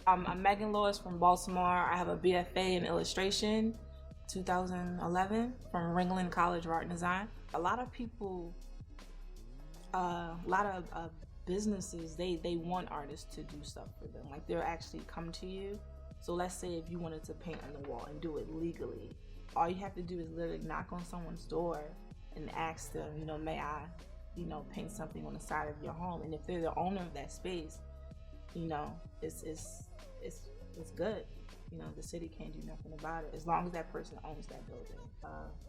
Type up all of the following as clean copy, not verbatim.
I'm Megan Lewis from Baltimore. I have a BFA in illustration, 2011, from Ringling College of Art and Design. A lot of people, a lot of businesses, they want artists to do stuff for them. Like they'll actually come to you. So let's say if you wanted to paint on the wall and do it legally, all you have to do is literally knock on someone's door and ask them, may I, paint something on the side of your home. And if they're the owner of that space, it's good. The city can't do nothing about it as long as that person owns that building.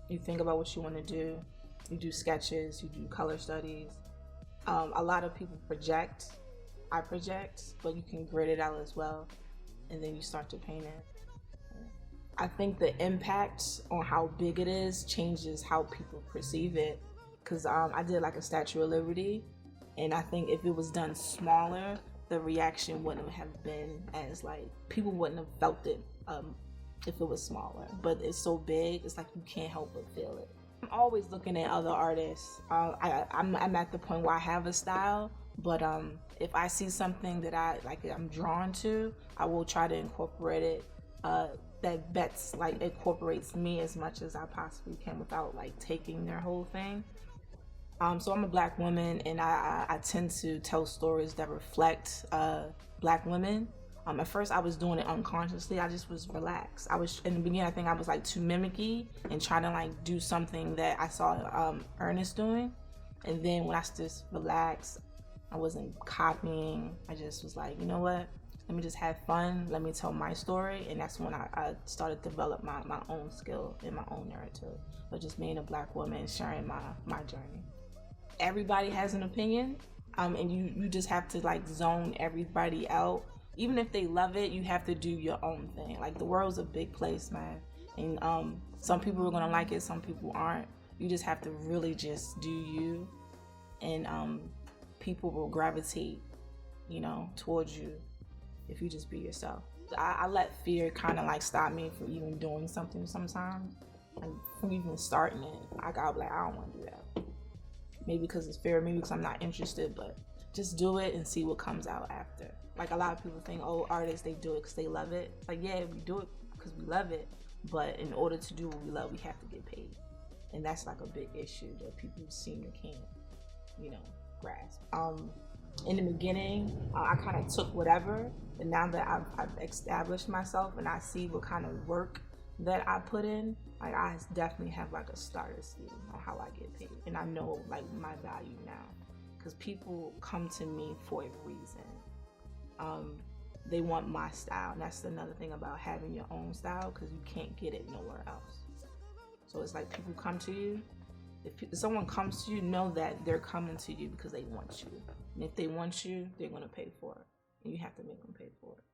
You think about what you want to do. You do sketches, you do color studies. A lot of people project. I project, but you can grid it out as well, and then you start to paint it. I think the impact on how big it is changes how people perceive it. Because I did like a Statue of Liberty, and I think if it was done smaller, the reaction wouldn't have been as people wouldn't have felt it if it was smaller. But it's so big, it's like you can't help but feel it. I'm always looking at other artists. I'm at the point where I have a style, but if I see something that I'm drawn to, I will try to incorporate it. That incorporates me as much as I possibly can without taking their whole thing. So I'm a Black woman, and I tend to tell stories that reflect Black women. At first I was doing it unconsciously. I just was relaxed. In the beginning, I think I was too mimicky and trying to do something that I saw Ernest doing. And then when I just relaxed, I wasn't copying. I just was like, you know what? Let me just have fun. Let me tell my story. And that's when I started to develop my own skill and my own narrative. But just being a Black woman, sharing my journey. Everybody has an opinion, and you just have to zone everybody out. Even if they love it, you have to do your own thing. The world's a big place, man, and some people are gonna like it, some people aren't. You just have to really just do you, and people will gravitate, towards you if you just be yourself. I let fear kind of stop me from even doing something sometimes, from even starting it. I'll be like, I don't want to do that. Maybe because it's fear, maybe because I'm not interested, but just do it and see what comes out after. A lot of people think, oh, artists, they do it because they love it. Yeah, we do it because we love it, but in order to do what we love, we have to get paid. And that's a big issue that people seem to can't, grasp. In the beginning, I kind of took whatever, and now that I've established myself and I see what kind of work that I put in, I definitely have a starter scheme on how I get paid, and I know my value now, because people come to me for a reason. They want my style, and that's another thing about having your own style, because you can't get it nowhere else. So it's people come to you. If someone comes to you, know that they're coming to you because they want you, and if they want you, they're going to pay for it, and you have to make them pay for it.